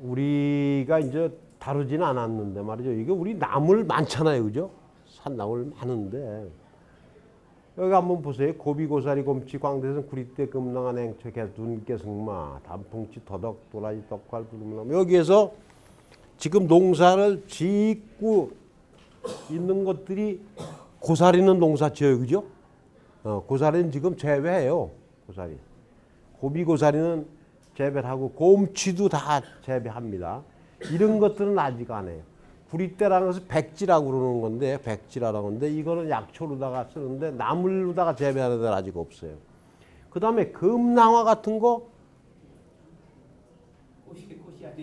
우리가 이제 다루지는 않았는데 말이죠. 이게 우리 나물 많잖아요, 그죠? 산나물 많은데 여기 한번 보세요. 고비, 고사리, 곰치, 광대선, 구리대, 금낭한, 행처, 개, 눈깨, 승마, 단풍치, 더덕, 도라지, 떡활, 부름나무. 여기에서 지금 농사를 짓고 있는 것들이 고사리는 농사 지어요, 그죠? 고사리는 지금 재배해요. 고사리. 고비, 고사리는 재배를 하고 곰치도 다 재배합니다. 이런 것들은 아직 안 해요. 구리대라는 것은 백지라고 그러는 건데, 백지라는 건데 이거는 약초로다가 쓰는데 나물로다가 재배하는 데는 아직 없어요. 그 다음에 금낭화 같은 거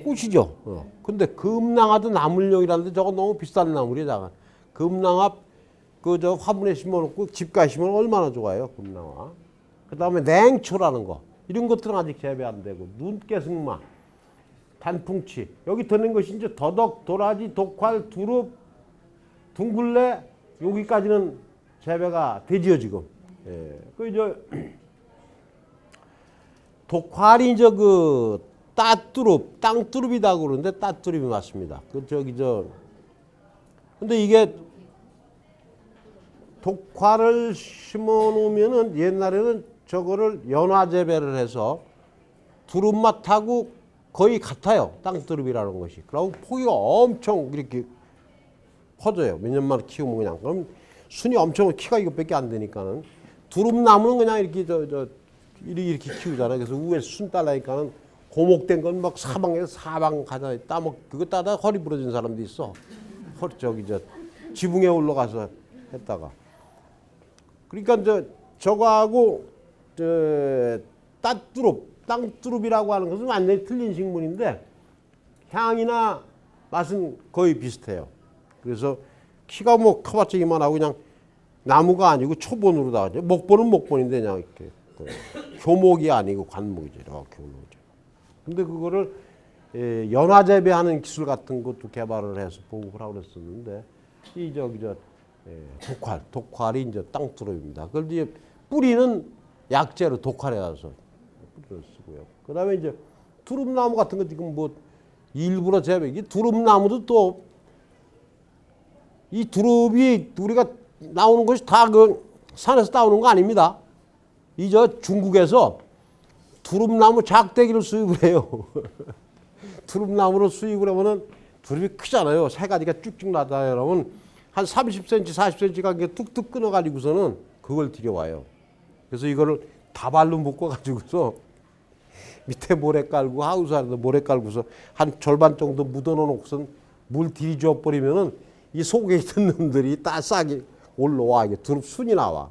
꽃이죠. 근데 금낭화도 나물용이라는데 저거 너무 비싼 나물이에요. 저거. 금낭화 그저 화분에 심어놓고 집가에 심으면 얼마나 좋아요. 금낭화. 그 다음에 냉초라는 거 이런 것들은 아직 재배 안 되고 눈깨승마, 단풍치 여기 드는 것이 이제 더덕, 도라지, 독활, 두릅, 둥글레 여기까지는 재배가 되지요 지금. 예. 그 이제 독활이 이제 그 따뚜릅, 땅뚜릅이라고 그러는데 따뚜릅이 맞습니다. 그 저기 근데 이게 독활을 심어 놓으면은 옛날에는 저거를 연화 재배를 해서 두릅 맛하고 거의 같아요. 땅두릅이라는 것이. 그리고 포기가 엄청 이렇게 커져요. 몇 년만 키우면 그냥. 그럼 순이 엄청 키가 이것밖에 안 되니까는 두릅나무는 그냥 이렇게 이렇게 키우잖아요. 그래서 위에 순 따라니까는 고목된 건 막 사방에서 사방 가자 그거 따다 허리 부러진 사람도 있어. 허리 지붕에 올라가서 했다가. 그러니까 저거하고 따뚜릅, 땅뚜릅이라고 하는 것은 완전히 틀린 식물인데 향이나 맛은 거의 비슷해요. 그래서 키가 뭐 커봤자 이만하고 그냥 나무가 아니고 초본으로다가 목본은 목본인데 그냥 이렇게 효목이 아니고 관목이죠. 이렇게 올라오죠. 근데 그거를 연화 재배하는 기술 같은 것도 개발을 해서 보급을 하고 그랬었는데 이 독활이 이제 땅뚜릅입니다. 그걸 이제 뿌리는 약재로 독활에 가서 뿌리를 쓰고요. 그다음에 이제 두릅나무 같은 거 지금 뭐 일부러 재배. 이 두릅나무도 또 이 두릅이 우리가 나오는 것이 다 그 산에서 따오는 거 아닙니다. 이 중국에서 두릅나무 작대기를 수입을 해요. 두릅나무로 수입을 하면은 두릅이 크잖아요. 세 가지가 쭉쭉 나다 여러분. 한 30cm, 40cm가 뚝뚝 끊어가지고서는 그걸 들여와요. 그래서 이거를 다발로 묶어가지고서 밑에 모래 깔고 하우스 안에서 모래 깔고서 한 절반 정도 묻어놓고선 물 들이줘 버리면은 이 속에 있는 놈들이 다 싹이 올라와. 이게 두릅 순이 나와.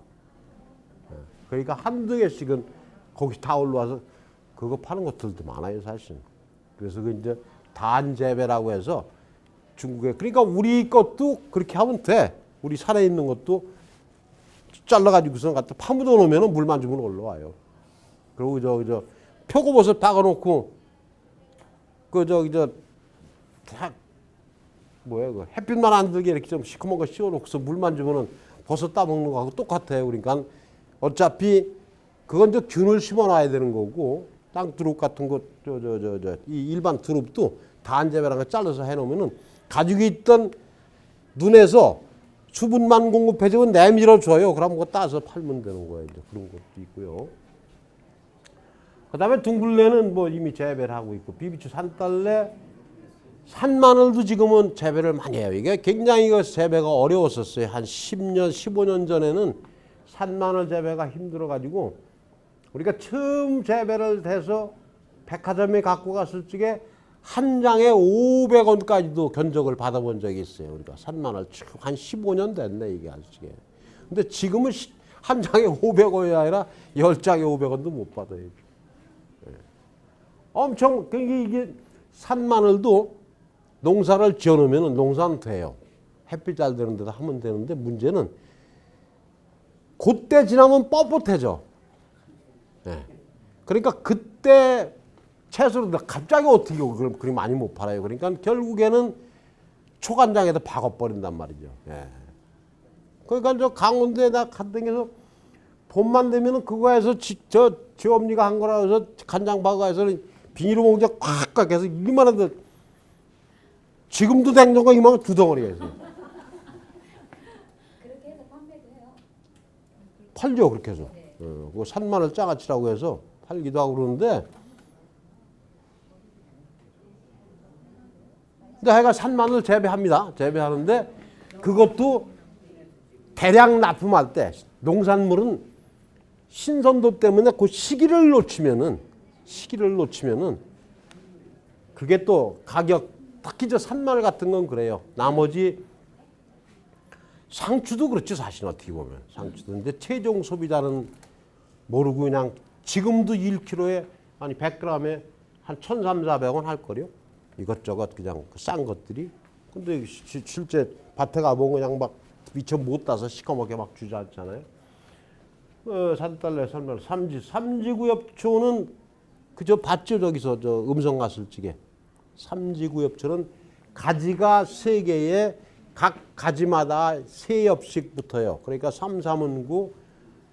그러니까 한두 개씩은 거기 다 올라와서 그거 파는 것들도 많아요, 사실. 그래서 그 이제 단재배라고 해서 중국에 그러니까 우리 것도 그렇게 하면 돼. 우리 산에 있는 것도 잘라가지고서 갖다 파묻어 놓으면 물만 주면 올라와요. 그리고 표고버섯 박아놓고 그 햇빛만 안 들게 이렇게 좀 시커먼 거 씌워놓고서 물만 주면은 버섯 따먹는 거하고 똑같아요. 그러니까 어차피 그건 균을 심어놔야 되는 거고 땅두릅 같은 거 이 일반 두릅도 단재배라는 거 잘라서 해놓으면은 가지고 있던 눈에서 수분만 공급해주면 내밀어 줘요. 그럼 그거 따서 팔면 되는 거예요. 이제 그런 것도 있고요. 그다음에 둥글레는 뭐 이미 재배를 하고 있고 비비추, 산딸래, 산마늘도 지금은 재배를 많이 해요. 이게 굉장히 재배가 어려웠었어요. 한 10년, 15년 전에는 산마늘 재배가 힘들어가지고 우리가 처음 재배를 해서 백화점에 갖고 갔을 적에 한 장에 500원까지도 견적을 받아본 적이 있어요. 우리가 산마늘 한 15년 됐네 이게 아직에. 근데 지금은 한 장에 500원이 아니라 10장에 500원도 못 받아요. 네. 엄청 이게 산마늘도 농사를 지어놓으면 농사는 돼요. 햇빛 잘 되는 데다 하면 되는데 문제는 그때 지나면 뻣뻣해져. 네. 그러니까 그때 채소를 갑자기 어떻게 그렇게 많이 못 팔아요. 그러니까 결국에는 초간장에다 박아버린단 말이죠. 예. 그러니까 강원도에 나 갔다해서 봄만 되면은 그거에서 저 엄니가 한 거라 해서 간장 박아서 비닐봉지에 꽉꽉 해서 이만한 지금도 냉장고가 이만한 두 덩어리가 있어요. 그렇게 해서 판매도 해요. 팔죠 그렇게 해서. 그 산마늘 장아찌라고 해서 팔기도 하고 그러는데 근데 하여간 산마늘 재배합니다. 재배하는데 그것도 대량 납품할 때 농산물은 신선도 때문에 그 시기를 놓치면은 그게 또 가격 특히 저 산마늘 같은 건 그래요. 나머지 상추도 그렇죠. 사실 어떻게 보면 상추도. 근데 최종 소비자는 모르고 그냥 지금도 1kg에 아니 100g에 한 1,300~1,400원 할 거요. 이것저것 그냥 싼 것들이. 근데 실제 밭에 가보면 그냥 막 미처 못 따서 시커멓게 막 주지 않잖아요. 산딸래 산마늘 삼지구엽초는 그저 봤죠 저기서 저 음성 갔을 적에. 삼지구엽초는 가지가 3개에 각 가지마다 3엽씩 붙어요. 그러니까 3, 3은 9,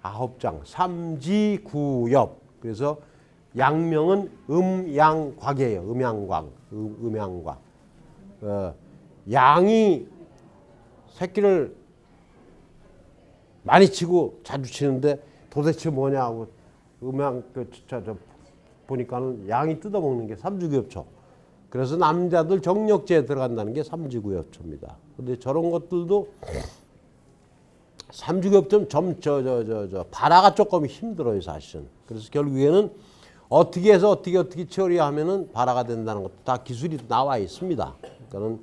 9장. 삼지구엽. 그래서 양명은 음양곽이에요. 음양곽. 음양곽. 양이 새끼를 많이 치고 자주 치는데 도대체 뭐냐고 음양 저 보니까는 양이 뜯어먹는 게 삼지구엽초. 그래서 남자들 정력제에 들어간다는 게 삼지구엽초입니다. 근데 저런 것들도 삼지구엽초 발화가 조금 힘들어요 사실은. 그래서 결국에는 어떻게 해서 어떻게 처리하면은 발화가 된다는 것도 다 기술이 나와 있습니다. 그러니까는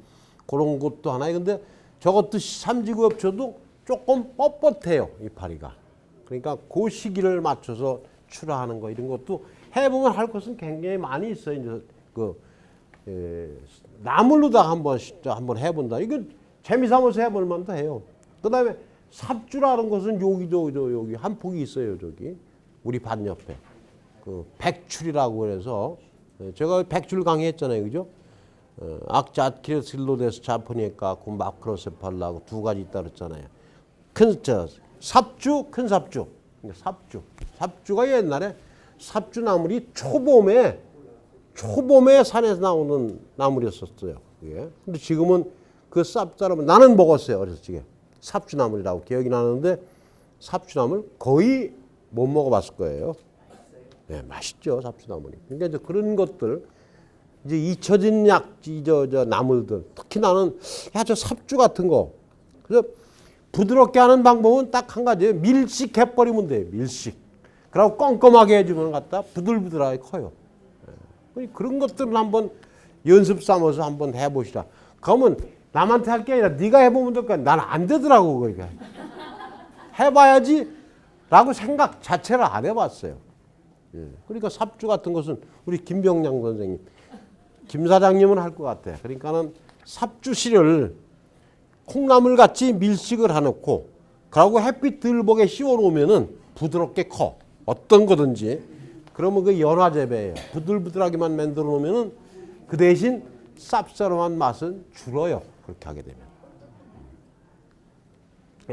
그런 것도 하나요. 근데 저것도 삼지구엽초도 조금 뻣뻣해요 이파리가. 그러니까 그 시기를 맞춰서 출하하는 거 이런 것도 해보면 할 것은 굉장히 많이 있어요. 이제 나물로다 한번 해본다. 이건 재미삼아서 해볼 만도 해요. 그다음에 삽주라는 것은 여기 한 폭이 있어요. 저기 우리 밭 옆에 그 백출이라고 해서 제가 백출 강의했잖아요, 그죠? 악자키레실로데스 자포니까 마크로세팔라고 두 가지 있다 그랬잖아요. 큰 삽주, 큰 삽주. 삽주가 옛날에 삽주 나물이 초봄에 산에서 나오는 나물이었었어요. 예. 근데 지금은 그 쌉싸름 나는 먹었어요. 어렸을 적에 삽주 나물이라고 기억이 나는데 삽주 나물 거의 못 먹어봤을 거예요. 네, 맛있죠 삽주 나물이. 그러니까 이제 그런 것들 이제 잊혀진 저 나물들 특히 나는 저 삽주 같은 거 그래서 부드럽게 하는 방법은 딱 한 가지예요. 밀식 해버리면 돼요. 밀식. 그리고 껌껌하게 해주면 갖다 부들부들하게 커요. 그런 것들은 한번 연습 삼아서 한번 해보시라. 그러면 남한테 할 게 아니라 네가 해보면 될 거야. 나는 안 되더라고. 그러니까. 해봐야지 라고 생각 자체를 안 해봤어요. 그러니까 삽주 같은 것은 우리 김병량 선생님, 김 사장님은 할 것 같아. 그러니까는 삽주씨를 콩나물 같이 밀식을 해놓고 그러고 햇빛 덜 보게 씌워놓으면은 부드럽게 커. 어떤 거든지. 그러면 그 연화재배예요. 부들부들하게만 만들어 놓으면은 그 대신 쌉싸름한 맛은 줄어요. 그렇게 하게 되면.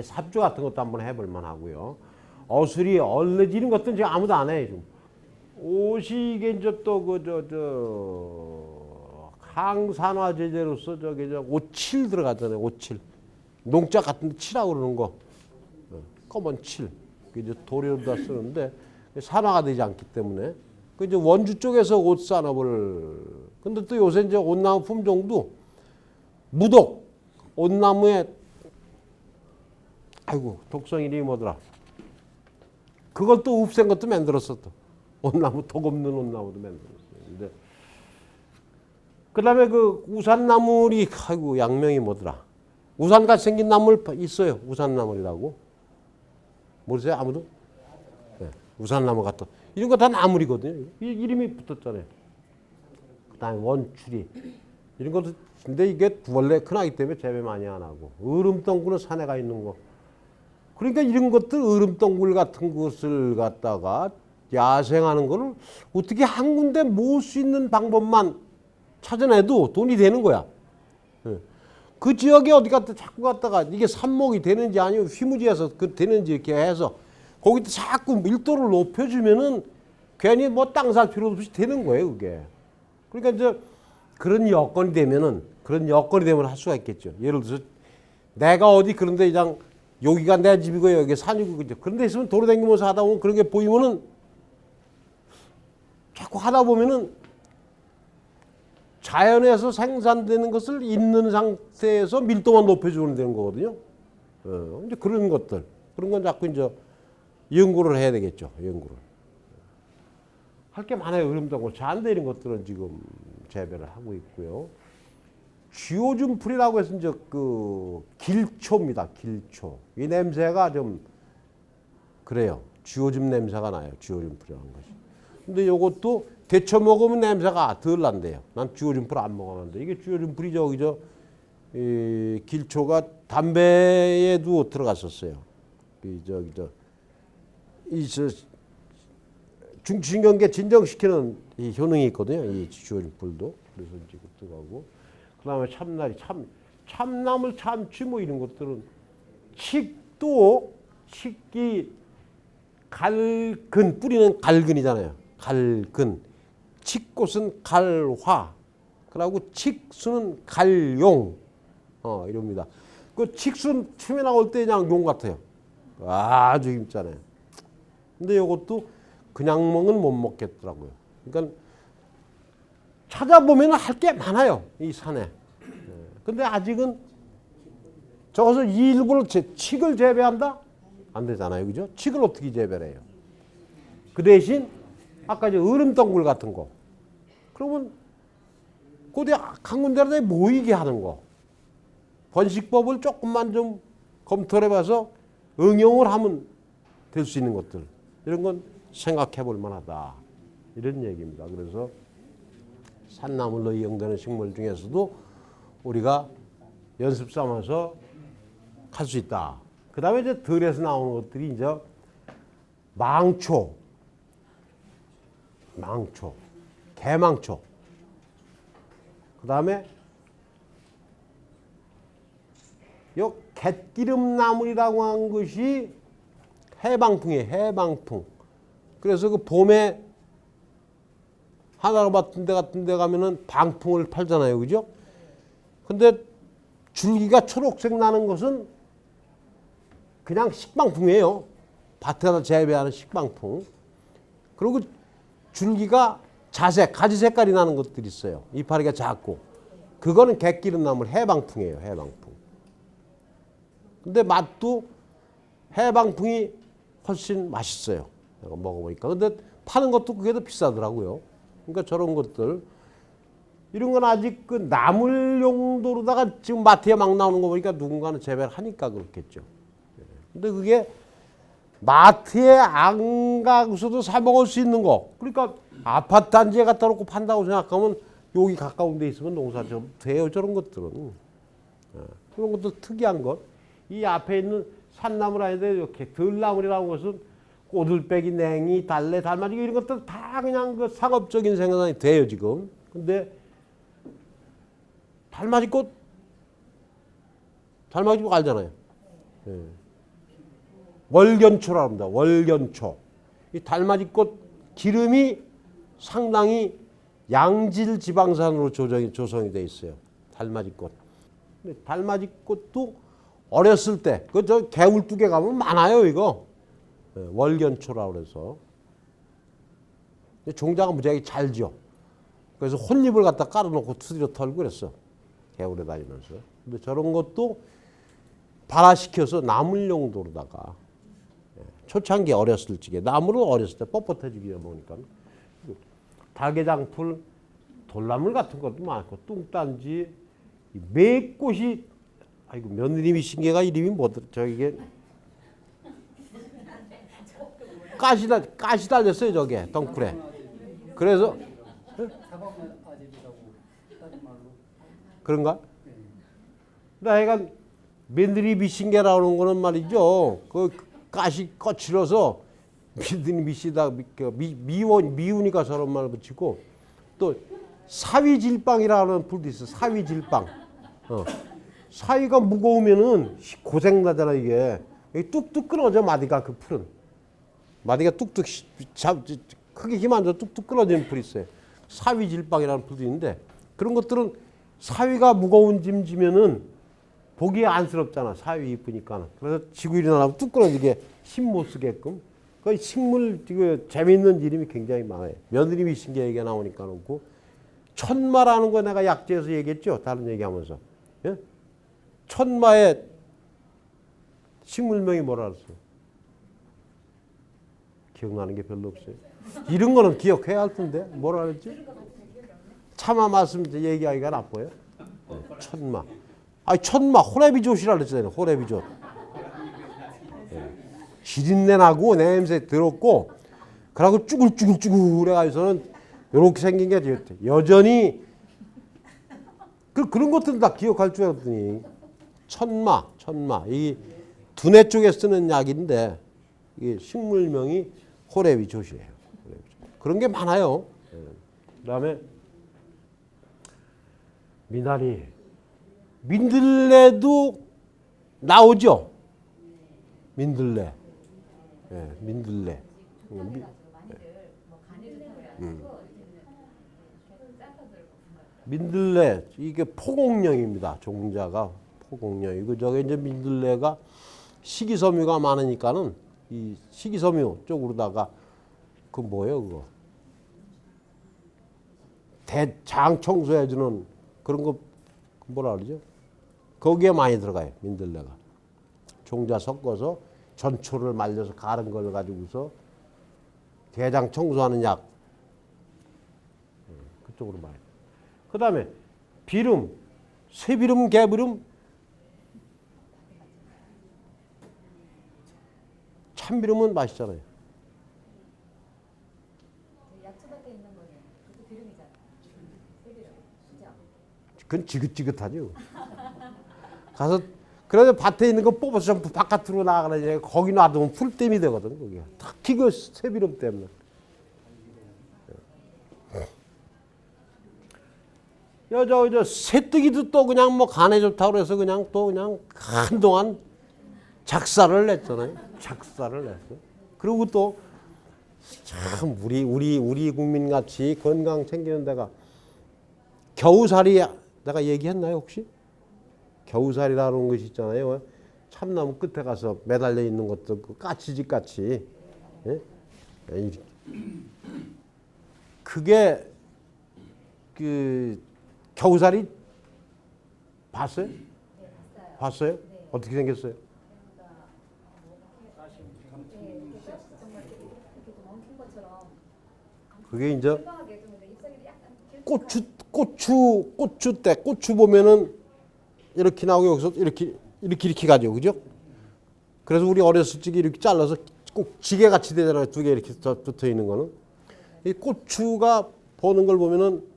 삽주 같은 것도 한번 해볼 만하고요. 어수리, 얼레지 이런 것들은 지금 아무도 안 해요. 지금. 옷이 이게 이제 또 항산화 제제로서 오칠 들어가잖아요. 오칠. 농자 같은 데 칠하고 그러는 거. 검은 칠. 이제 도료로다 쓰는데 산화가 되지 않기 때문에. 그 이제 원주 쪽에서 옷 산업을. 근데 또 요새 이제 온나무 품종도 무독. 온나무에 아이고 독성 이름이 뭐더라. 그걸 또 읍센 것도 만들었어 또. 온나무 독 없는 온나무도 만들었어요. 근데 그다음에 그 우산나물이 아이고 양명이 뭐더라. 우산같이 생긴 나물 있어요. 우산나물이라고. 모르세요? 아무도? 네. 우산나무 같은. 이런 거 다 나물이거든요. 이름이 붙었잖아요. 그다음에 원추리. 이런 것도 근데 이게 원래 크나기 때문에 재배 많이 안 하고. 얼음덩굴은 산에 가 있는 거. 그러니까 이런 것들 얼음덩굴 같은 것을 갖다가 야생하는 거를 어떻게 한 군데 모을 수 있는 방법만 찾아내도 돈이 되는 거야. 그 지역에 어디 갔다 자꾸 갔다가 이게 삽목이 되는지 아니면 휘무지에서 그 되는지 이렇게 해서 거기다 자꾸 밀도를 높여주면은 괜히 뭐 땅 살 필요 없이 되는 거예요, 그게. 그러니까 이제 그런 여건이 되면은 할 수가 있겠죠. 예를 들어서 내가 어디 그런데 그냥 여기가 내 집이고 여기 산이고 그죠. 그런데 있으면 도로 다니면서 하다 보면 그런 게 보이면은 자꾸 하다 보면은 자연에서 생산되는 것을 있는 상태에서 밀도만 높여주면 되는 거거든요. 이제 그런 것들, 그런 건 자꾸 이제 연구를 해야 되겠죠. 연구를. 할 게 많아요. 얼음덩굴, 잔대 이런 것들은 지금 재배를 하고 있고요. 쥐오줌풀이라고 해서 이제 그 길초입니다. 길초. 이 냄새가 좀 그래요. 쥐오줌 냄새가 나요. 쥐오줌풀이라는 것이. 근데 이것도 데쳐 먹으면 냄새가 덜 난대요. 난 쥐오줌풀 안 먹었는데 이게 쥐오줌풀이 저기죠. 이 길초가 담배에도 들어갔었어요. 이 중추신경계 진정시키는 이 효능이 있거든요. 이 쥐오줌풀도. 그래서 이제 그것도 가고. 그다음에 참나리, 참나물, 참치 뭐 이런 것들은 칡도 칡이 갈근, 뿌리는 갈근이잖아요. 갈근. 칡꽃은 갈화. 그리고 칡수는 갈용. 이럽니다. 그 칡수 춤에 나올 때 그냥 용 같아요. 아주 힘잖아요. 근데 이것도 그냥 먹은 못 먹겠더라고요. 그러니까 찾아보면 할 게 많아요. 이 산에. 근데 아직은 저것을 일부러 칡을 재배한다? 안 되잖아요. 그죠? 칡을 어떻게 재배를 해요? 그 대신 아까 이제 얼음덩굴 같은 거. 그러면 그때 한 군데라도 모이게 하는 거. 번식법을 조금만 좀 검토를 해봐서 응용을 하면 될 수 있는 것들. 이런 건 생각해 볼 만하다. 이런 얘기입니다. 그래서 산나물로 이용되는 식물 중에서도 우리가 연습 삼아서 할 수 있다. 그 다음에 이제 들에서 나오는 것들이 이제 망초, 개망초. 그 다음에 요 갯기름나물이라고 한 것이 해방풍이에요. 해방풍. 그래서 그 봄에 하나로 같은 데 가면은 방풍을 팔잖아요. 그죠? 근데 줄기가 초록색 나는 것은 그냥 식방풍이에요. 밭에서 재배하는 식방풍. 그리고 줄기가 자색, 가지 색깔이 나는 것들이 있어요. 이파리가 작고. 그거는 갯기름나물 해방풍이에요. 해방풍. 근데 맛도 해방풍이 훨씬 맛있어요. 내가 먹어보니까. 근데 파는 것도 그게 더 비싸더라고요. 그러니까 저런 것들. 이런 건 아직 그 나물 용도로다가 지금 마트에 막 나오는 거 보니까 누군가는 재배를 하니까 그렇겠죠. 근데 그게 마트에 안 가서도 사 먹을 수 있는 거. 그러니까 아파트 단지에 갖다 놓고 판다고 생각하면 여기 가까운 데 있으면 농사 좀 돼요. 저런 것들은. 그런 것도 특이한 것. 이 앞에 있는 산나물 아닌데 이렇게 들나물이라는 것은 꼬들빼기, 냉이, 달래, 달맞이 이런 것들 다 그냥 그 상업적인 생산이 돼요 지금. 근데 달맞이꽃 알잖아요. 예. 월견초라고 합니다. 월견초. 이 달맞이꽃 기름이 상당히 양질 지방산으로 조성이 돼 있어요. 달맞이꽃. 근데 달맞이꽃도 어렸을 때, 그 저 개울뚝에 가면 많아요, 이거. 네, 월견초라고 그래서. 종자가 무지하게 잘 지어. 그래서 혼잎을 갖다 깔아놓고 투디로 털고 그랬어. 개울에 다니면서. 근데 저런 것도 발화시켜서 나물 용도로다가. 초창기 어렸을 적에, 나물은 어렸을 때 뻣뻣해지기 보니까. 달개장풀, 돌나물 같은 것도 많고, 뚱딴지, 매꽃이, 아이고, 며느님이 신기가 이름이 뭐더라, 저게. 가시 달렸어요, 저게, 덩굴에. 그래서, 그런가? 나 하여간, 며느리 미신개라는 거는 말이죠. 그 가시 거칠어서, 며느리 미시다, 미우니까 저런 말 붙이고, 또, 사위질방이라는 불도 있어, 사위질방. 사위가 무거우면은 고생나잖아, 이게. 뚝뚝 끊어져, 마디가 그 풀은. 마디가 뚝뚝, 크게 힘 안 줘 뚝뚝 끊어지는 풀이 있어요. 사위질방이라는 풀도 있는데 그런 것들은 사위가 무거운 짐 지면은 보기에 안쓰럽잖아. 사위 이쁘니까는. 그래서 지구 일어나면 뚝 끊어지게 힘 못 쓰게끔. 그 식물 그 재미있는 이름이 굉장히 많아요. 며느리 신기한 얘기가 나오니까는 그 천마라는 거 내가 약재에서 얘기했죠. 다른 얘기하면서. 예? 천마의 식물명이 뭐라 그랬어요? 기억나는 게 별로 없어요. 이런 거는 기억해야 할 텐데 뭐라 그랬지? 차마 말씀 얘기하기가 나빠요. 네, 천마. 아니 천마 호래비조시라 그랬잖아요. 호래비조. 네. 지린내 나고 냄새 들었고 그러고 쭈글쭈글쭈글 해가지고서는 이렇게 생긴 게 여전히 그런 것들은 다 기억할 줄 알았더니 천마. 이 두뇌 쪽에 쓰는 약인데 이게 식물명이 호래비조시예요. 그런 게 많아요. 그다음에 미나리, 민들레도 나오죠. 민들레, 예, 민들레. 민들레 이게 포공령입니다. 종자가 포공령이고 저게 이제 민들레가 식이섬유가 많으니까는 이 식이섬유 쪽으로다가 그 뭐예요 그거 대장 청소해주는 그런 거 뭐라 그러죠? 거기에 많이 들어가요. 민들레가 종자 섞어서 전초를 말려서 갈은 걸 가지고서 대장 청소하는 약 그쪽으로 많이. 그 다음에 비름, 쇠비름, 개비름, 참비름은 맛있잖아요. 약초밭에 있는 거는 그것도 비름이잖아요. 쇠비름, 그죠? 그건 지긋지긋하죠. 가서 그래서 밭에 있는 거 뽑아서 좀 바깥으로 나가라. 거기 놔두면 풀댐이 되거든. 거기가 특히 그 쇠비름 때문에. 저 새뜨기도 또 그냥 뭐 간에 좋다고 그래서 그냥 또 그냥 한동안 작사를 냈잖아요. 작사를 냈어. 그리고 또 참 우리 국민같이 건강 챙기는 데가 겨우살이 내가 얘기했나요 혹시? 겨우살이라는 것이 있잖아요. 참나무 끝에 가서 매달려 있는 것도 그 까치집 같이. 예? 그게 그 겨우살이 봤어요? 네, 봤어요. 봤어요? 네. 어떻게 생겼어요? 네, 이렇게 정말 이렇게 좀 엉킨 것처럼 그게 이제 건강하게 좀 잎사귀도 약간 고추 때 고추 보면은 이렇게 나오고 여기서 이렇게 가죠, 그죠? 그래서 우리 어렸을 적에 이렇게 잘라서 꼭 지게 같이 되잖아요. 두 개 이렇게 붙어 있는 거는 이 고추가 보는 걸 보면은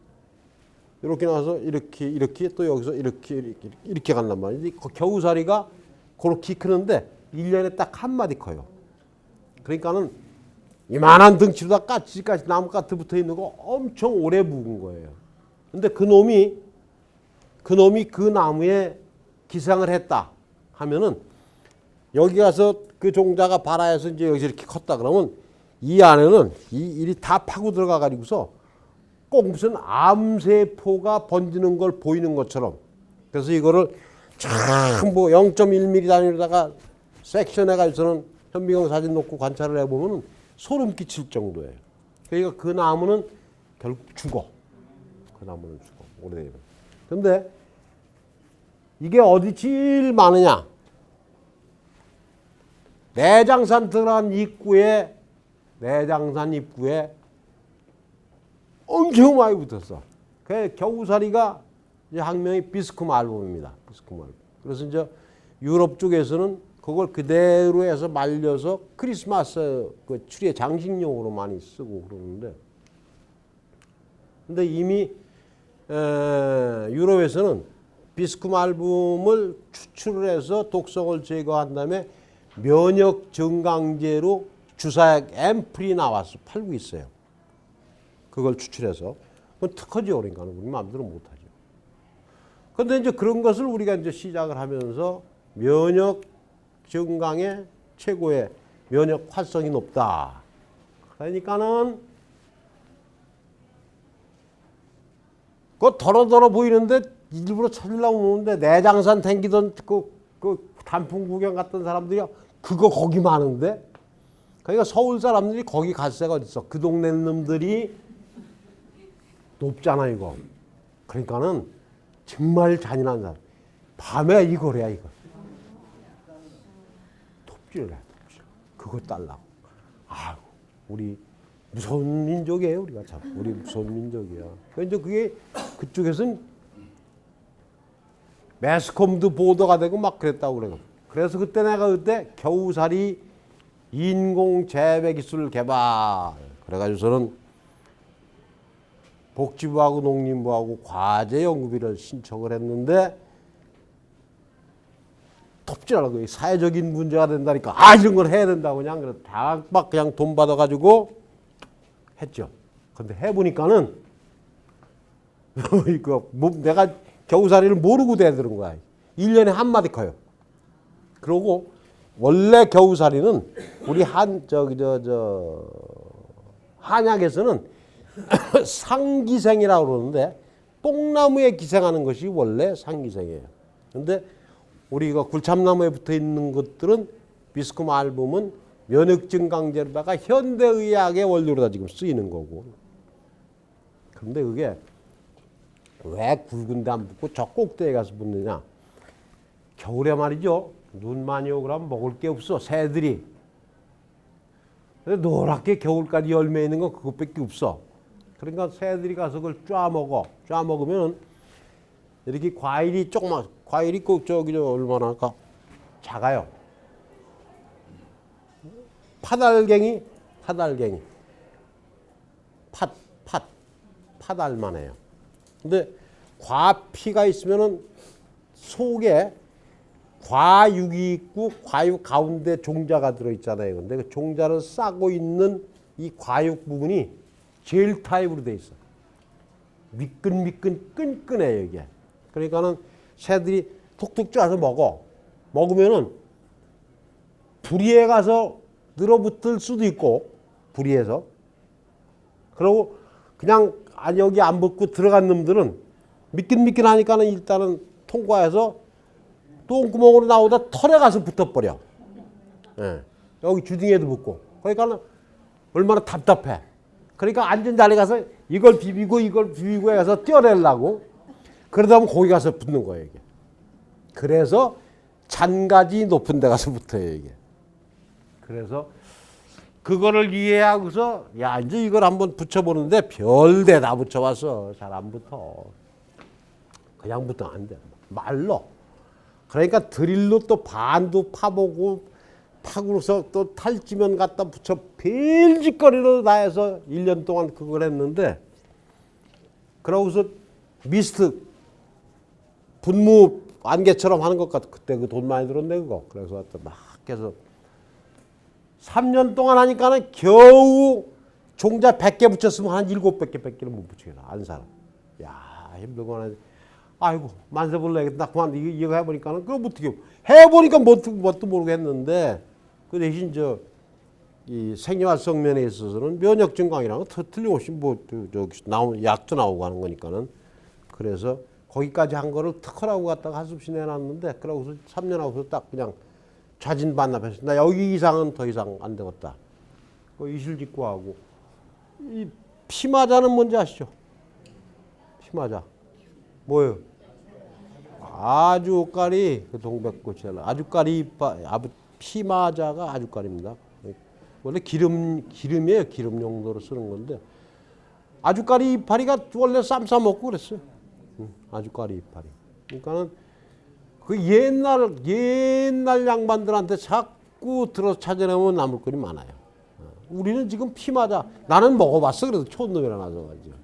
이렇게 나와서 이렇게 또 여기서 이렇게 간단 말이지. 겨우살이가 그렇게 크는데 1년에 딱 한 마디 커요. 그러니까는 이만한 덩치로다 까치까지 나무까트 붙어 있는 거 엄청 오래 묵은 거예요. 근데 그 놈이 그 나무에 기생을 했다 하면은 여기 가서 그 종자가 발아해서 이제 여기서 이렇게 컸다 그러면 이 안에는 일이 다 파고 들어가 가지고서 꼭 무슨 암세포가 번지는 걸 보이는 것처럼 그래서 이거를 참 뭐 0.1mm 단위로다가 섹션해 가지고서는 현미경 사진 놓고 관찰을 해보면 소름 끼칠 정도예요. 그러니까 그 나무는 결국 죽어. 그 나무는 죽어. 오래되면. 근데 이게 어디 제일 많으냐? 내장산 들어간 입구에 엄청 많이 붙었어. 그 겨우살이가 이제 학명이 비스쿰 알뵼입니다. 비스쿰 알뵼. 그래서 이제 유럽 쪽에서는 그걸 그대로 해서 말려서 크리스마스 그 추리의 장식용으로 많이 쓰고 그러는데, 근데 이미 유럽에서는 비스쿰 알뵼을 추출을 해서 독성을 제거한 다음에 면역 증강제로 주사약 앰플이 나와서 팔고 있어요. 그걸 추출해서. 그건 특허죠. 그러니까 우리 마음대로 못하죠. 그런데 이제 그런 것을 우리가 이제 시작을 하면서 면역 증강의 최고의 면역 활성이 높다. 그러니까는 더러더러 보이는데 일부러 찾으려고 오는데 내장산 댕기던 그 단풍 구경 갔던 사람들이 그거 거기 많은데 그러니까 서울 사람들이 거기 갈 새가 어딨어. 그 동네 놈들이 높잖아 이거. 그러니까는 정말 잔인한 사람. 밤에 이걸 해야 이거. 돕지를 해. 그거 달라고. 아유, 우리 무서운 민족이에요. 우리가 참. 우리 무서운 민족이야. 그런데 그게 그쪽에서는 매스컴도 보도가 되고 막 그랬다고 그래요. 그래서 그때 내가 그때 겨우살이 인공 재배 기술 개발 그래가지고서는 복지부하고 농림부하고 과제 연구비를 신청을 했는데 톱질하고 사회적인 문제가 된다니까 이런 걸 해야 된다고 그냥 그래 막 그냥 돈 받아가지고 했죠. 근데 해보니까는 이거 내가 겨우살이를 모르고 대드는 거야. 1년에 한 마디 커요. 그러고 원래 겨우살이는 우리 한약에서는 상기생이라고 그러는데 뽕나무에 기생하는 것이 원래 상기생이에요. 그런데 우리 이거 굴참나무에 붙어 있는 것들은 비스쿰 알뵼은 면역증 강제로다가 현대의학의 원료로다 지금 쓰이는 거고. 그런데 그게 왜 굵은데 안 붙고 저 꼭대기에 가서 붙느냐? 겨울에 말이죠. 눈 많이 오고 그러면 먹을 게 없어. 새들이. 근데 노랗게 겨울까지 열매 있는 건 그것밖에 없어. 그러니까 새들이 가서 그걸 쫙 먹어. 쫙 먹으면 이렇게 과일이 조그만 과일이 꼭 저기 얼마나 할까? 작아요. 파달갱이 팥알만해요. 근데 과피가 있으면은 속에 과육이 있고 과육 가운데 종자가 들어있잖아요. 근데 그 종자를 싸고 있는 이 과육 부분이 젤 타입으로 돼 있어. 미끈미끈 끈끈해요 이게. 그러니까는 새들이 톡톡 쪼아서 먹으면은 부리에 가서 늘어붙을 수도 있고 부리에서. 그리고 그냥 여기 안 붙고 들어간 놈들은 미끈미끈하니까는 일단은 통과해서 똥구멍으로 나오다 털에 가서 붙어버려. 예. 여기 주둥이에도 붙고. 그러니까 얼마나 답답해. 그러니까 앉은 자리에 가서 이걸 비비고 해서 떼어내려고. 그러다 보면 거기 가서 붙는 거예요 이게. 그래서 잔가지 높은 데 가서 붙어요 이게. 그래서 그거를 이해하고서 야 이제 이걸 한번 붙여보는데 별데 다 붙여봤어. 잘 안 붙어. 그냥 붙으면 안 돼. 말로. 그러니까 드릴로 또 반도 파보고 파고서 또 탈지면 갖다 붙여 빌짓거리로 다 해서 1년 동안 그걸 했는데 그러고서 미스트 분무 안개처럼 하는 것 같아. 그때 그 돈 많이 들었네 그거. 그래서 막 해서 3년 동안 하니까는 겨우 종자 100개 붙였으면 한 700개를 못 붙이겠다. 안 살아. 야 힘들구나. 아이고 만세볼래겠다. 그만 이거 해보니까는 그거 어떻게 해보니까 뭣도 모르겠는데 그 대신 이 생리활성 면에 있어서는 면역 증강이랑 틀림없이 나오는 약도 나오고 하는 거니까는 그래서 거기까지 한 거를 특허라고 갖다가 한숨씩 내놨는데 그러고서 3년 하고서 딱 그냥 자진 반납했어. 나 여기 이상은 더 이상 안 되겠다. 그 이실직고 하고 이 피마자는 뭔지 아시죠? 피마자. 뭐예요? 아주까리 그 동백꽃이라 아주까리 이빨 피마자가 아주까리입니다. 원래 기름이에요. 기름 용도로 쓰는 건데 아주까리 이파리가 원래 쌈 싸 먹고 그랬어요. 아주까리 이파리. 그러니까는 그 옛날 양반들한테 자꾸 들어서 찾아내면 남을 거리 많아요. 우리는 지금 피마자 나는 먹어봤어. 그래도 촌놈이라 나서가지고.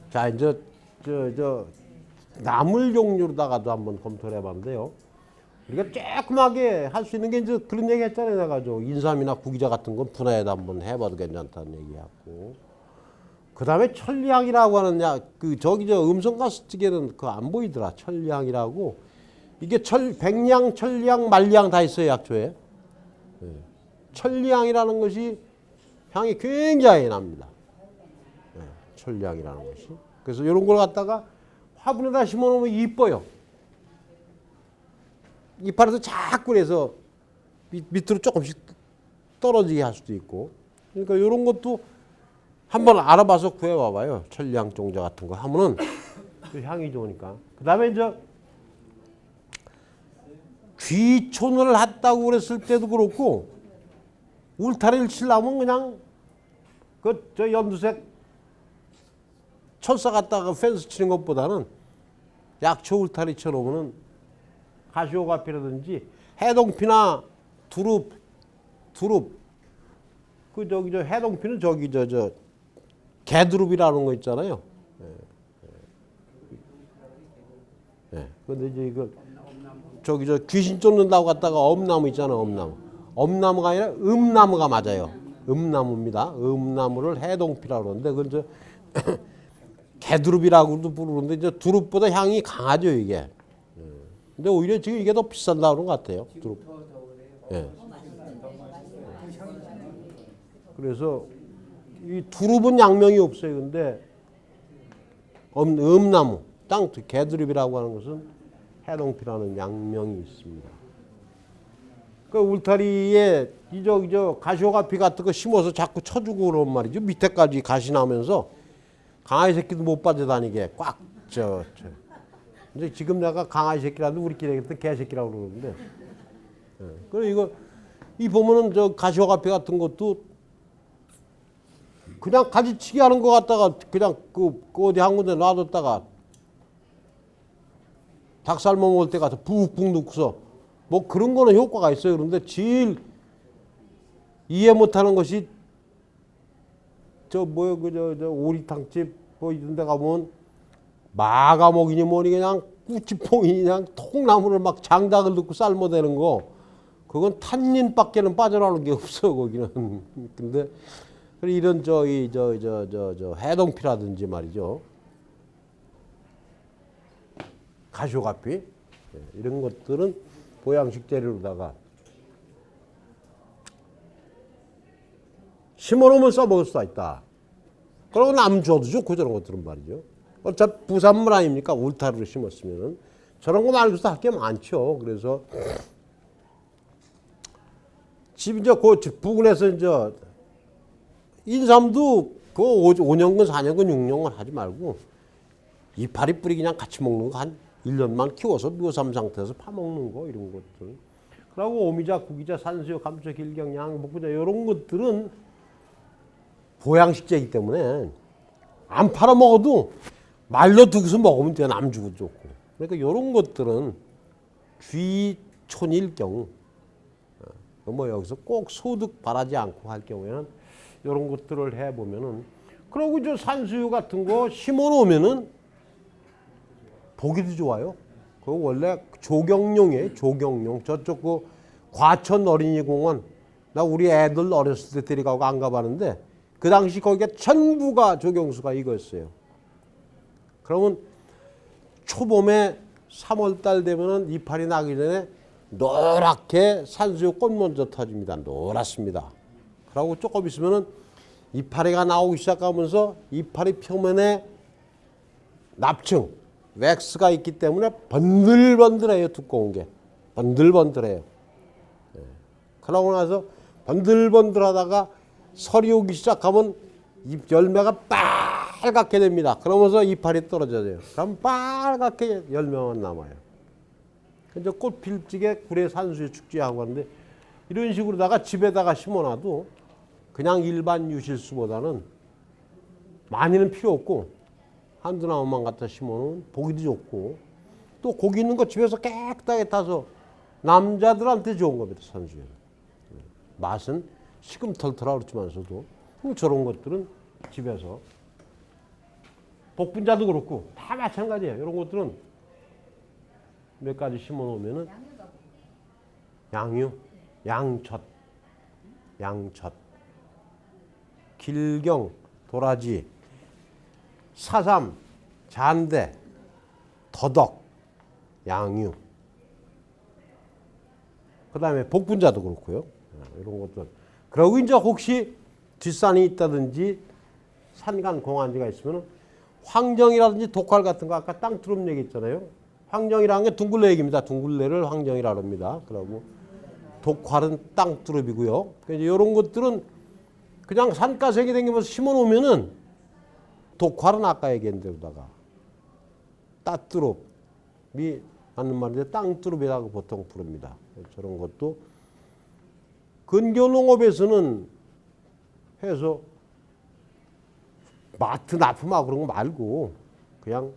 자 이제 나물 종류로다가도 한번 검토를 해봤는데요. 우리가 조그맣게 할 수 있는 게 이제 그런 얘기 했잖아요. 내가 인삼이나 구기자 같은 건 분해에다 한번 해봐도 괜찮다는 얘기하고. 그 다음에 천리향이라고 하는 음성가스찌개는 그거 안 보이더라. 천리향이라고. 이게 백리향, 천리향, 말리향 다 있어요. 약초에. 네. 천리향이라는 것이 향이 굉장히 납니다. 네, 천리향이라는 것이. 그래서 이런 걸 갖다가 화분에다 심어놓으면 이뻐요. 이파리도 자꾸 그래서 밑으로 조금씩 떨어지게 할 수도 있고. 그러니까 이런 것도 한번 알아봐서 구해와봐요. 천리향 종자 같은 거 하면은 그 향이 좋으니까. 그 다음에 이제 귀촌을 했다고 그랬을 때도 그렇고 울타리를 치려면 그냥 그 저 연두색 철사 갖다가 펜스 치는 것보다는 약초 울타리 쳐놓으면은 가시오가피라든지 해동피나 두릅 그 저기 저 해동피는 저기 저 개두릅이라는 거 있잖아요. 예. 근데 이제 이거 저기 저 귀신 쫓는다고 갖다가 엄나무 있잖아, 엄나무. 엄나무가 아니라 음나무가 맞아요. 음나무입니다. 음나무를 해동피라고 그러는데 그건 저 개두릅이라고도 부르는데 이제 두릅보다 향이 강하죠, 이게. 근데 오히려 지금 이게 더 비싼다 그런 것 같아요. 두릅. 예. 그래서 이 두릅은 양명이 없어요. 근데 음나무, 땅 개두릅이라고 하는 것은 해동피라는 양명이 있습니다. 그 울타리에 저 가시오가피 같은 거 심어서 자꾸 쳐주고 그런 말이죠. 밑에까지 가시 나면서 강아지 새끼도 못 빠져다니게 꽉 이제 지금 내가 강아지 새끼라는데 우리끼리 그때 개 새끼라고 그러는데. 예. 그래 이거 이 보면은 저 가시오가피 같은 것도 그냥 가지치기 하는 거 갖다가 그냥 그 어디 한 군데 놔뒀다가 닭 삶아 먹을 때 가서 푹푹 넣고서 뭐 그런 거는 효과가 있어요. 그런데 제일 이해 못하는 것이 저 뭐야 저 오리탕집 뭐 이런 데 가면 마가목이니 뭐니 그냥 꾸치퐁이니 그냥 통나무를 막 장작을 넣고 삶아대는 거 그건 탄닌밖에는 빠져나오는 게 없어 거기는. 근데 이런 저 해동피라든지 말이죠. 가시오가피 이런 것들은 보양식 재료로다가 심어놓으면 써먹을 수가 있다. 그리고 남 줘도 좋고 저런 것들은 말이죠. 어차피 부산물 아닙니까? 울타리로 심었으면은 저런 거 말고도 할 게 많죠. 그래서 집 이제 그 부근에서 이제 인삼도 그 5년근, 4년근, 6년근 하지 말고 이파리 뿌리 그냥 같이 먹는 거 한 1년만 키워서 묘삼 상태에서 파먹는 거 이런 것들. 그리고 오미자, 구기자, 산수유, 감초, 길경, 양, 복부자 이런 것들은 보양식재이기 때문에 안 팔아 먹어도 말려 두고서 먹으면 돼. 남 주고 좋고. 그러니까 이런 것들은 귀촌일 경우 뭐 여기서 꼭 소득 바라지 않고 할 경우에는 이런 것들을 해보면은 그리고 이제 산수유 같은 거 심어 놓으면은 보기도 좋아요. 그거 원래 조경용이에요. 조경용. 저쪽 그 과천 어린이공원 나 우리 애들 어렸을 때 데려가고 안 가봤는데 그 당시 거기가 전부가 조경수가 이거였어요. 그러면 초봄에 3월달 되면은 이파리 나기 전에 노랗게 산수유 꽃 먼저 터집니다. 노랗습니다. 그러고 조금 있으면은 이파리가 나오기 시작하면서 이파리 표면에 납층, 웩스가 있기 때문에 번들번들해요. 두꺼운 게. 번들번들해요. 예. 그러고 나서 번들번들하다가 설이 오기 시작하면 잎 열매가 빨갛게 됩니다. 그러면서 이파리 떨어져요. 그럼 빨갛게 열매만 남아요. 이제 꽃 필 적에 구례 산수유 축제하고 하는데 이런 식으로다가 집에다가 심어놔도 그냥 일반 유실수보다는 많이는 필요 없고 한두 나무만 갖다 심어놓으면 보기도 좋고 또 고기 있는 거 집에서 깨끗하게 타서 남자들한테 좋은 겁니다. 산수유는. 맛은 시금털털하고 그렇지만서도 저런 것들은 집에서 복분자도 그렇고 다 마찬가지예요. 이런 것들은 몇 가지 심어놓으면은 양유, 양젓, 길경, 도라지, 사삼, 잔대, 더덕, 양유. 그 다음에 복분자도 그렇고요. 이런 것들. 그리고 이제 혹시 뒷산이 있다든지 산간 공안지가 있으면 황정이라든지 독활 같은 거 아까 땅두릅 얘기 있잖아요. 황정이라는 게 둥글레 얘기입니다. 둥글레를 황정이라고 합니다. 그러고 독활은 땅두릅이고요. 이런 것들은 그냥 산가생이 댕기면서 심어놓으면은 독활은 아까 얘기한 대로다가 따뚜릅이 맞는 말인데 땅두릅이라고 보통 부릅니다. 저런 것도 근교농업에서는 해서 마트 납품하고 그런 거 말고 그냥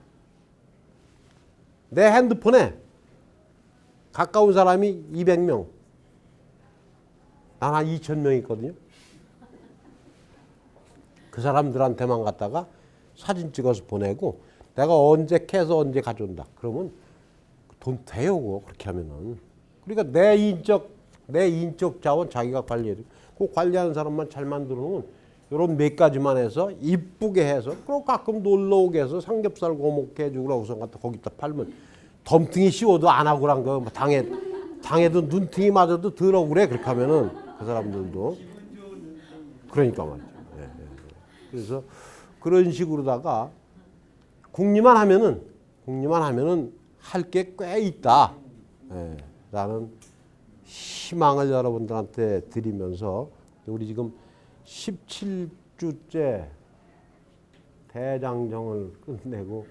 내 핸드폰에 가까운 사람이 200명, 난 한 2,000명 있거든요. 그 사람들한테만 갖다가 사진 찍어서 보내고 내가 언제 캐서 언제 가져온다. 그러면 돈 돼요, 그거 그렇게 하면은. 그러니까 내 인적 자원 자기가 관리해야 돼. 그 관리하는 사람만 잘 만들어 놓으면 이런 몇 가지만 해서 이쁘게 해서 그리고 가끔 놀러 오게 해서 삼겹살 고먹게 해주고 그러고서 갖다 거기다 팔면 덤탱이 씌워도 안 하고 그런 거 당해도 눈탱이 맞아도 더러고 그래. 그렇게 하면은 그 사람들도 그러니까 말이죠. 예, 예. 그래서 그런 식으로다가 궁리만 하면은 할 게 꽤 있다. 예, 라는 희망을 여러분들한테 드리면서 우리 지금 17주째 대장정을 끝내고